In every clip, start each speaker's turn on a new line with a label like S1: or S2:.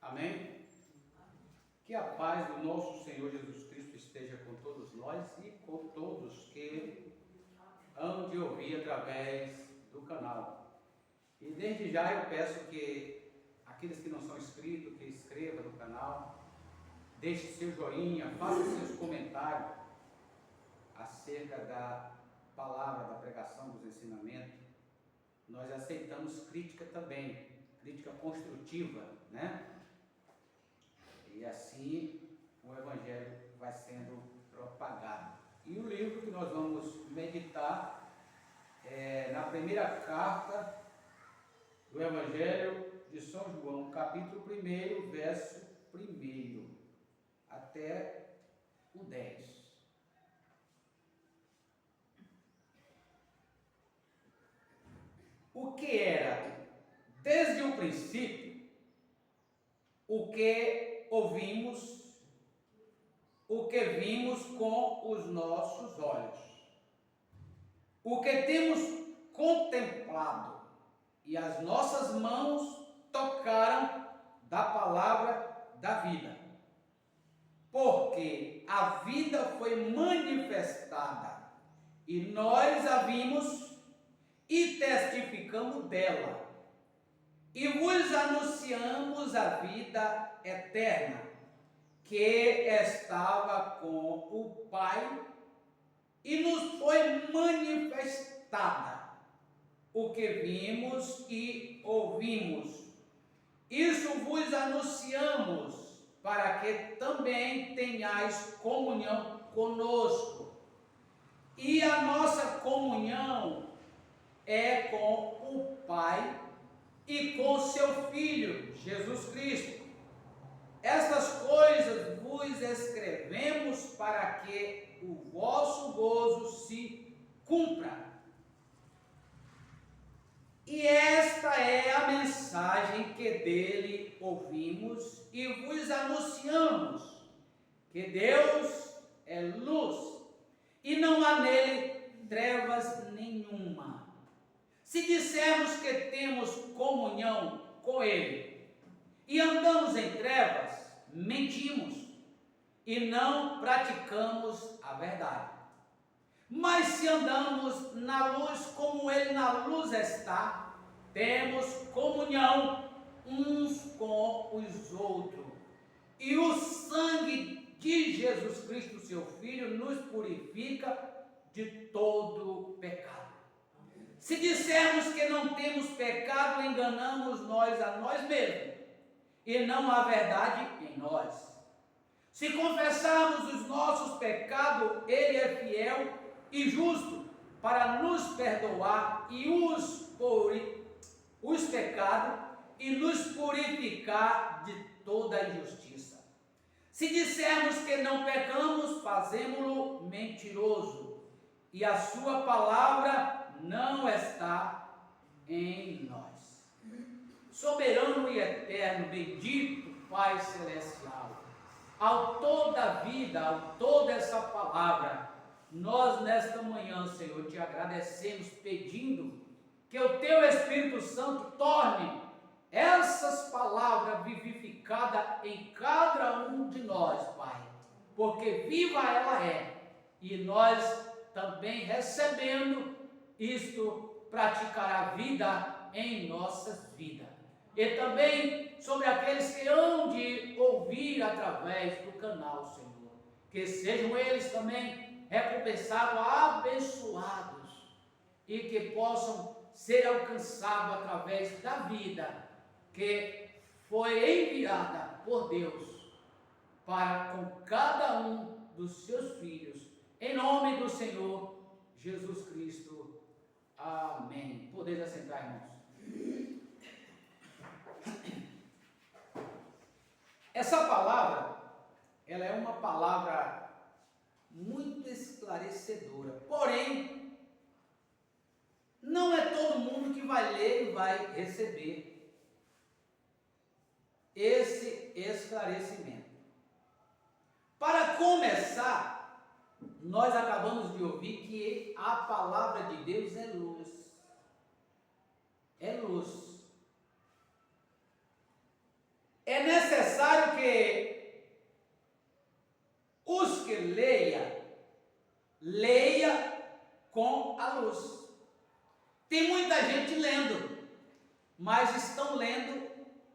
S1: Amém? Que a paz do nosso Senhor Jesus Cristo esteja com todos nós e com todos que hão de ouvir através do canal. E desde já eu peço que aqueles que não são inscritos, que inscrevam no canal, deixe seu joinha, faça seus comentários acerca da palavra, da pregação, dos ensinamentos. Nós aceitamos crítica também, crítica construtiva, né? E assim o Evangelho vai sendo propagado. E o livro que nós vamos meditar é na primeira carta do Evangelho de São João, capítulo 1, verso 1 até o 10. O que era, desde o princípio, o que ouvimos, o que vimos com os nossos olhos, o que temos contemplado e as nossas mãos tocaram da palavra da vida. Porque a vida foi manifestada e nós a vimos e testificamos dela, e vos anunciamos a vida eterna, que estava com o Pai, e nos foi manifestada. O que vimos e ouvimos, isso vos anunciamos, para que também tenhais comunhão conosco. E a nossa comunhão é com o Pai e com seu Filho, Jesus Cristo. Estas coisas vos escrevemos para que o vosso gozo se cumpra. E esta é a mensagem que dele ouvimos e vos anunciamos, que Deus é luz e não há nele trevas nenhuma. Se dissermos que temos comunhão com ele e andamos em trevas, mentimos e não praticamos a verdade. Mas se andamos na luz como ele na luz está, temos comunhão uns com os outros. E o sangue de Jesus Cristo, seu Filho, nos purifica de todo pecado. Se dissermos que não temos pecado, enganamos nós a nós mesmos, e não há verdade em nós. Se confessarmos os nossos pecados, ele é fiel e justo para nos perdoar e os pecados e nos purificar de toda injustiça. Se dissermos que não pecamos, fazemo-lo mentiroso, e a sua palavra não está em nós. Soberano e eterno, bendito Pai Celestial, autor da vida, autor dessa palavra, nós nesta manhã, Senhor, te agradecemos, pedindo que o teu Espírito Santo torne essas palavras vivificadas em cada um de nós, Pai, porque viva ela é, e nós também recebendo isto, praticar a vida em nossas vidas. E também sobre aqueles que hão de ouvir através do canal, Senhor, que sejam eles também recompensados, abençoados, e que possam ser alcançados através da vida que foi enviada por Deus para com cada um dos seus filhos, em nome do Senhor Jesus Cristo. Amém. Podeis assentar, irmãos. Essa palavra, ela é uma palavra muito esclarecedora, porém, não é todo mundo que vai ler e vai receber esse esclarecimento. Para começar, nós acabamos de ouvir que a palavra de Deus é luz. É luz. É necessário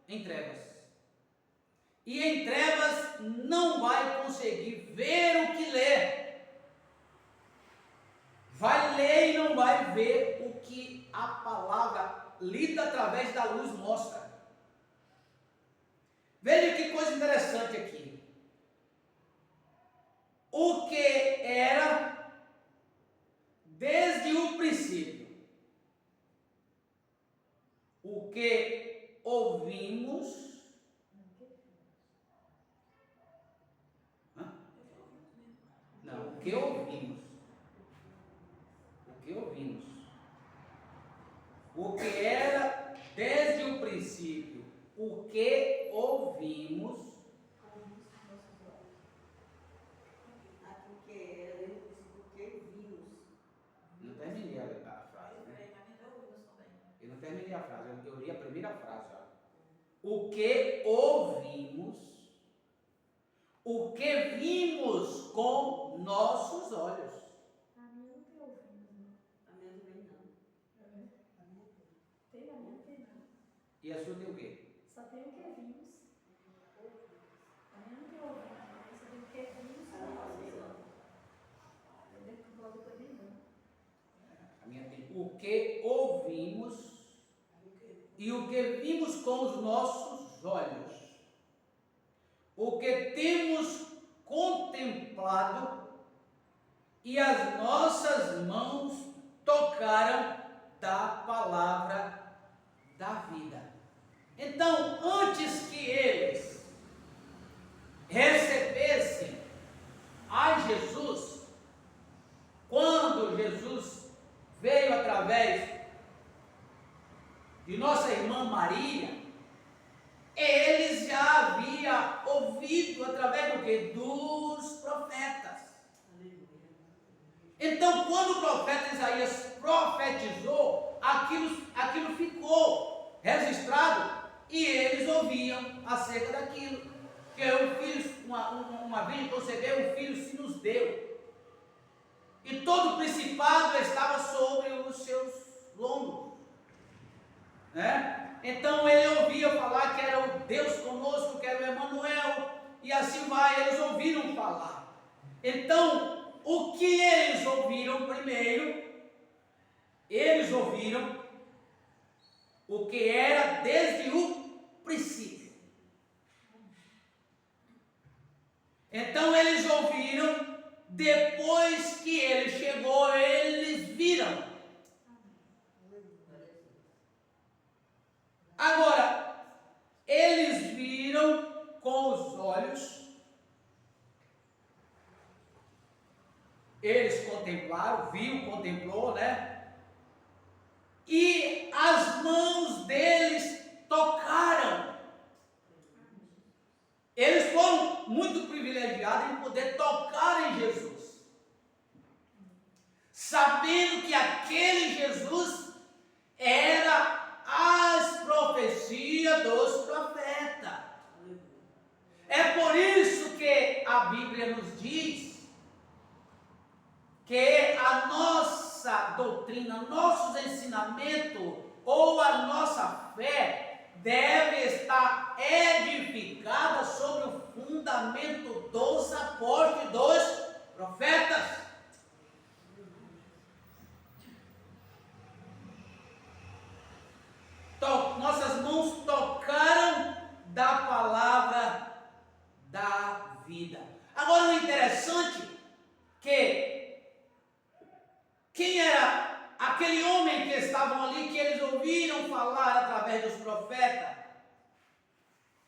S1: em trevas. E em trevas não vai conseguir ver o que lê. Vai ler e não vai ver o que a palavra lida através da luz mostra. Veja que coisa interessante aqui. O que era desde o princípio, o que ouvimos, não, o que ouvimos, o que era desde o princípio, o que ouvimos, não terminei a frase, né? Eu não terminei a frase, eu li a primeira frase, ó. O que ouvimos, o que vimos com nossos olhos.
S2: A minha não tem ouvidos, não.
S3: A minha também não.
S2: Tem, a minha tem, não.
S1: E a sua tem o quê?
S2: Só tem o que vimos. A minha não tem ouvidos, não. Só tem o que vimos com nossos olhos. Entendeu? Que o Paulo está vendo.
S1: A minha tem o que ouvimos e o que vimos com os nossos olhos. O que temos contemplado e as nossas mãos tocaram da palavra da vida. Então, antes que eles recebessem a Jesus, quando Jesus veio através de nossa irmã Maria, eles já haviam ouvido através do quê? Dos profetas. Então, quando o profeta Isaías profetizou, aquilo ficou registrado e eles ouviam acerca daquilo. Que o filho, uma vez concebeu, um filho se nos deu. E todo o principado estava sobre os seus lombos. Né? Então ele ouvia falar que era o Deus conosco, que era o Emanuel, e assim vai, eles ouviram falar. Então, o que eles ouviram primeiro? Eles ouviram o que era desde o princípio. Então eles ouviram, depois que ele chegou, eles viram. Agora, eles viram com os olhos, eles contemplaram, contemplou, né? E as mãos deles tocaram. Eles foram muito privilegiados em poder tocar em Jesus, sabendo que aquele Jesus era as profecias dos profetas. É por isso que a Bíblia nos diz que a nossa doutrina, nossos ensinamentos ou a nossa fé deve estar edificada sobre o fundamento dos apóstolos e dos profetas. Nossas mãos tocaram da palavra da vida. Agora, o interessante que quem era aquele homem que estavam ali, que eles ouviram falar através dos profetas?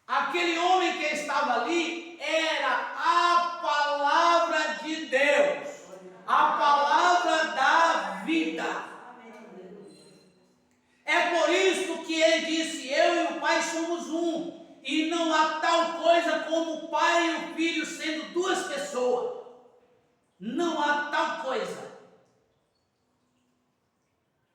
S1: Aquele homem que estava ali era a palavra de Deus, a palavra da vida. É por isso que ele disse: eu e o Pai somos um, e não há tal coisa como o Pai e o Filho sendo duas pessoas. Não há tal coisa.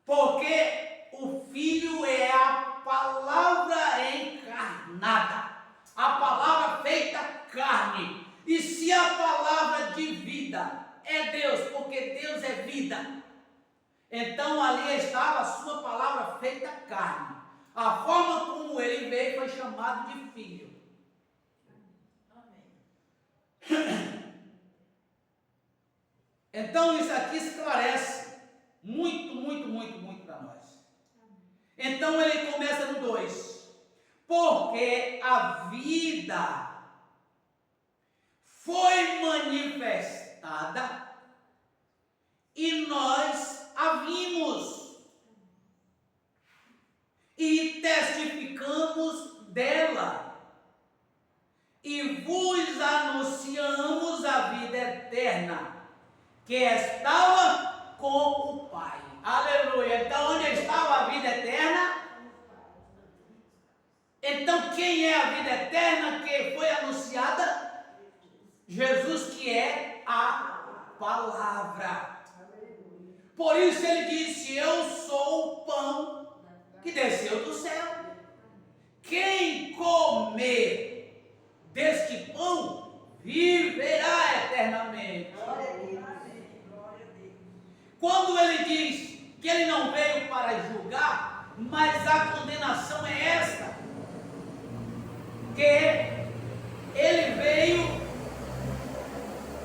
S1: Porque o Filho é a palavra encarnada, a palavra feita carne. E se a palavra de vida é Deus, porque Deus é vida, então ali estava a sua palavra feita carne. A forma como ele veio foi chamado de filho. Então isso aqui esclarece muito para nós. Então ele começa no 2. Porque a vida foi manifestada e nós a vimos e testificamos dela e vos anunciamos a vida eterna que estava com o Pai. Aleluia! Então onde estava a vida eterna? Então quem é a vida eterna que foi anunciada? Jesus, que é a palavra. Por isso ele disse: eu sou o pão que desceu do céu. Quem comer deste pão viverá eternamente. Quando ele diz que ele não veio para julgar, mas a condenação é esta, que ele veio,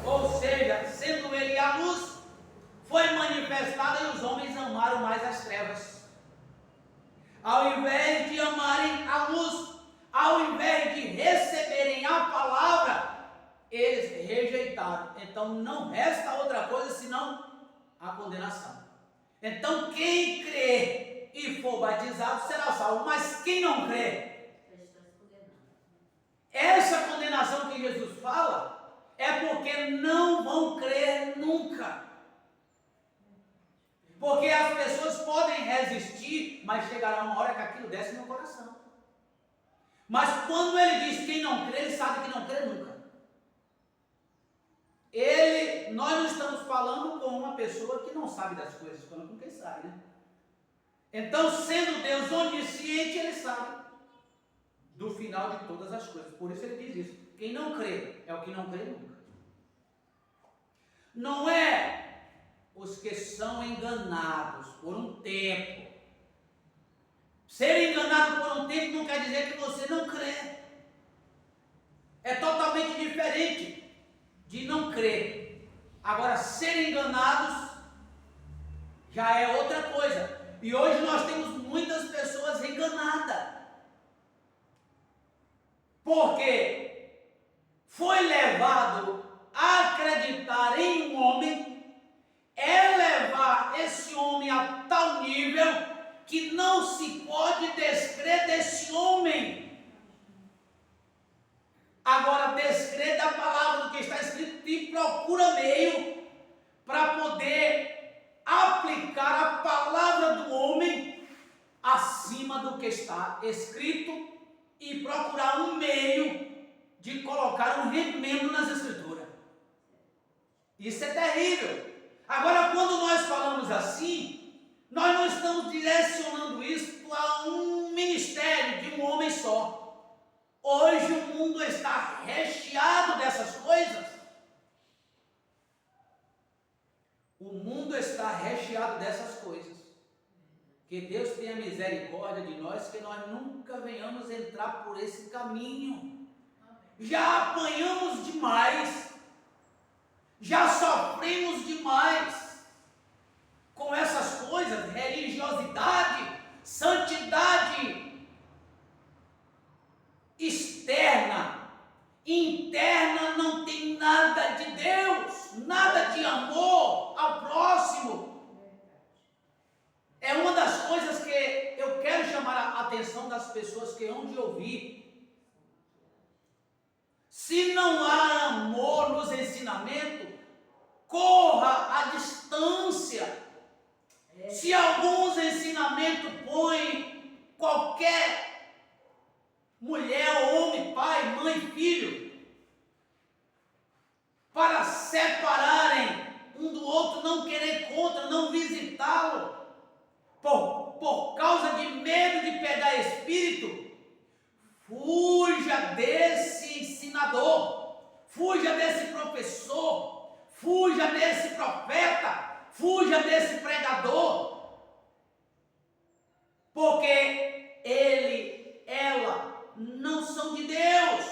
S1: ou seja, sendo ele a luz, foi manifestada e os homens amaram mais as trevas. Ao invés de amarem a luz, ao invés de receberem a palavra, eles rejeitaram. Então não resta outra coisa senão a condenação. Então quem crê e for batizado será salvo, mas quem não crê, essa condenação que Jesus fala é porque não vão crer nunca. Porque as pessoas podem resistir, mas chegará uma hora que aquilo desce no coração. Mas quando ele diz quem não crê, ele sabe que não crê nunca. Nós não estamos falando com uma pessoa que não sabe das coisas, falando com quem sabe, né? Então, sendo Deus onisciente, ele sabe do final de todas as coisas. Por isso ele diz isso. Quem não crê é o que não crê nunca. Não é os que são enganados por um tempo. Ser enganado por um tempo não quer dizer que você não crê. É totalmente diferente de não crer. Agora, ser enganados já é outra coisa. E hoje nós temos muitas pessoas enganadas. Porque foi levado a acreditar em um homem, elevar esse homem a tal nível que não se pode descrer desse homem. Agora, descrer da palavra do que está escrito e procura meio para poder aplicar a palavra do homem acima do que está escrito e procurar um meio de colocar um remendo nas escrituras. Isso é terrível. Agora, quando nós falamos assim, nós não estamos direcionando isso a um ministério de um homem só. Hoje o mundo está recheado dessas coisas. O mundo está recheado dessas coisas. Que Deus tenha misericórdia de nós, que nós nunca venhamos entrar por esse caminho. Já apanhamos demais, já sofremos demais com essas coisas, religiosidade, santidade externa, interna não tem nada de Deus, nada de amor ao próximo. É uma das coisas que eu quero chamar a atenção das pessoas que hão de ouvir. Se não há amor nos ensinamentos, corra à distância. Se alguns ensinamentos põem qualquer mulher, homem, pai, mãe, filho, para separarem um do outro, não querer contra, não visitá-lo, por causa de medo de pegar espírito, fuja desse ensinador, fuja desse professor, fuja desse profeta, fuja desse pregador, porque ele, ela não são de Deus.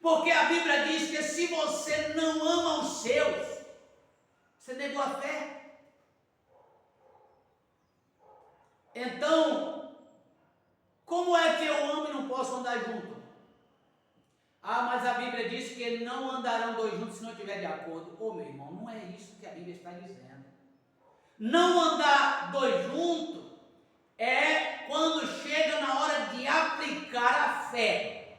S1: Porque a Bíblia diz que se você não ama os seus, você negou a fé. Então, como é que eu amo e não posso andar junto? Ah, mas a Bíblia diz que não andarão dois juntos se não estiver de acordo. Ô, meu irmão, não é isso que a Bíblia está dizendo. Não andar dois juntos é quando chega na hora de aplicar a fé.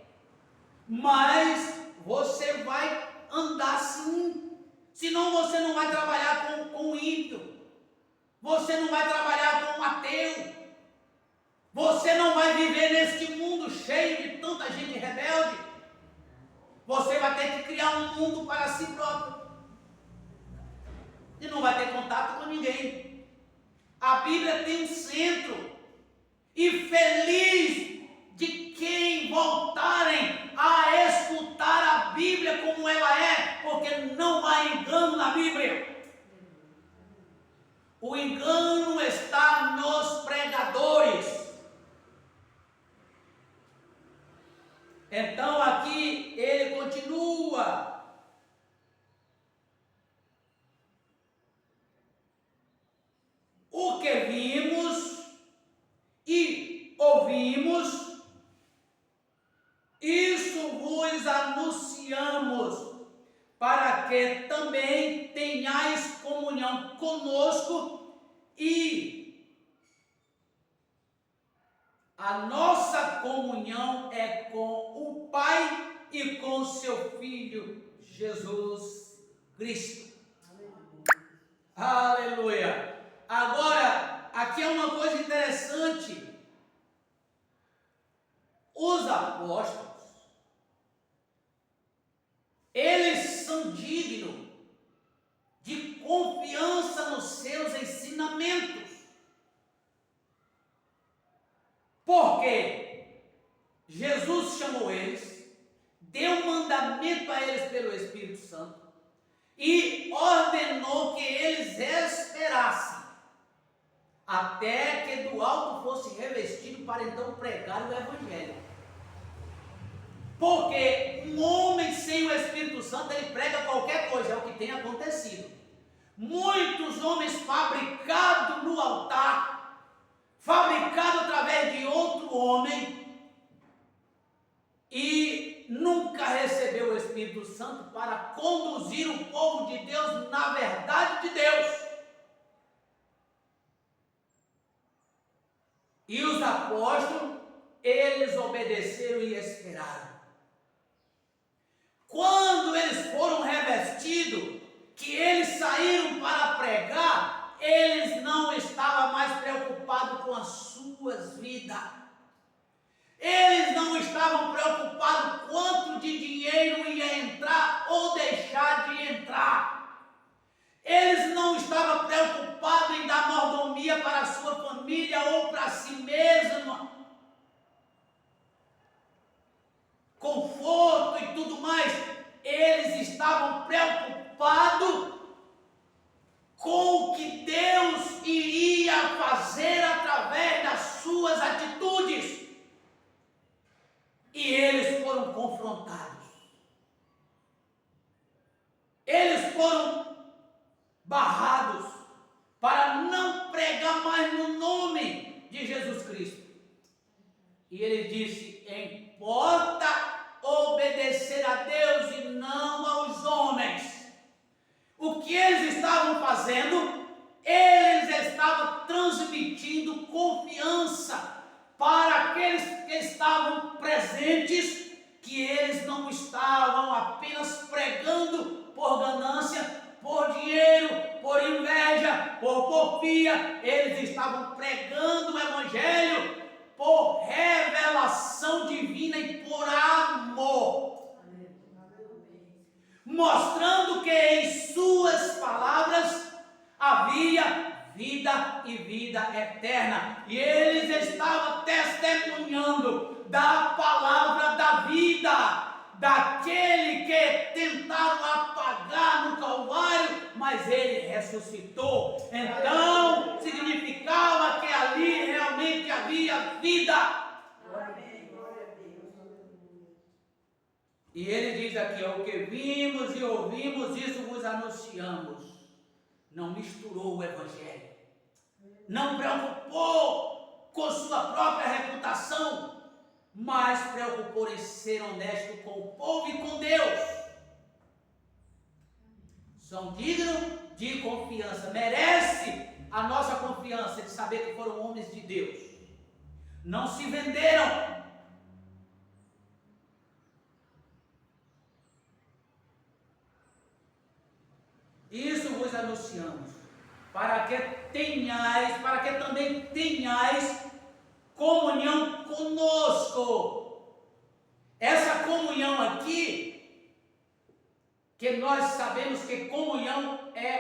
S1: Mas você vai andar sim. Senão você não vai trabalhar com o ímpio. Você não vai trabalhar com o ateu. Você não vai viver neste mundo cheio de tanta gente rebelde. Você vai ter que criar um mundo para si próprio. E não vai ter contato com ninguém. A Bíblia tem um centro. E feliz de quem voltarem a escutar a Bíblia como ela é, porque não há engano na Bíblia. O engano está nos pregadores. Então aqui ele continua. O que vimos e ouvimos, isso vos anunciamos, para que também tenhais comunhão conosco, e a nossa comunhão é com o Pai e com seu Filho Jesus Cristo. Aleluia! Agora, aqui é uma coisa interessante. Os apóstolos, eles são dignos de confiança nos seus ensinamentos. Porque Jesus chamou eles, deu mandamento a eles pelo Espírito Santo e ordenou que eles esperassem até que do alto fosse revestido para então pregar o Evangelho. Porque um homem sem o Espírito Santo, ele prega qualquer coisa, é o que tem acontecido. Muitos homens fabricados no altar, fabricados através de outro homem, e nunca recebeu o Espírito Santo para conduzir o povo de Deus na verdade de Deus. E os apóstolos, eles obedeceram e esperaram. Quando eles foram revestidos, que eles saíram para pregar, eles não estavam mais preocupados com as suas vidas. Eles não estavam preocupados quanto de dinheiro ia entrar ou deixar de entrar. Eles não estavam preocupados em dar mordomia para a sua família ou para si mesmo, conforto e tudo mais. Eles estavam preocupados com o que Deus iria fazer através das suas atitudes. E eles foram confrontados. Eles foram barrados para não pregar mais no nome de Jesus Cristo. E ele disse: importa obedecer a Deus e não aos homens. O que eles estavam fazendo? Eles estavam transmitindo confiança para aqueles que estavam presentes, que eles não estavam apenas pregando por ganância, por dinheiro, por inveja, por porfia. Eles estavam pregando o Evangelho por revelação divina e por amor, mostrando que em suas palavras havia vida e vida eterna, e eles estavam testemunhando da palavra da vida, daquele que tentaram apagar no Calvário, mas ele ressuscitou. Então significava que ali realmente havia vida. E ele diz aqui, ó, o que vimos e ouvimos, isso vos anunciamos. Não misturou o evangelho. Não preocupou com sua própria reputação, mas preocupou em ser honesto com o povo e com Deus. São dignos de confiança, merece a nossa confiança de saber que foram homens de Deus. Não se venderam. Isso vos anunciamos, para que também tenhais comunhão conosco. Essa comunhão aqui, que nós sabemos que comunhão é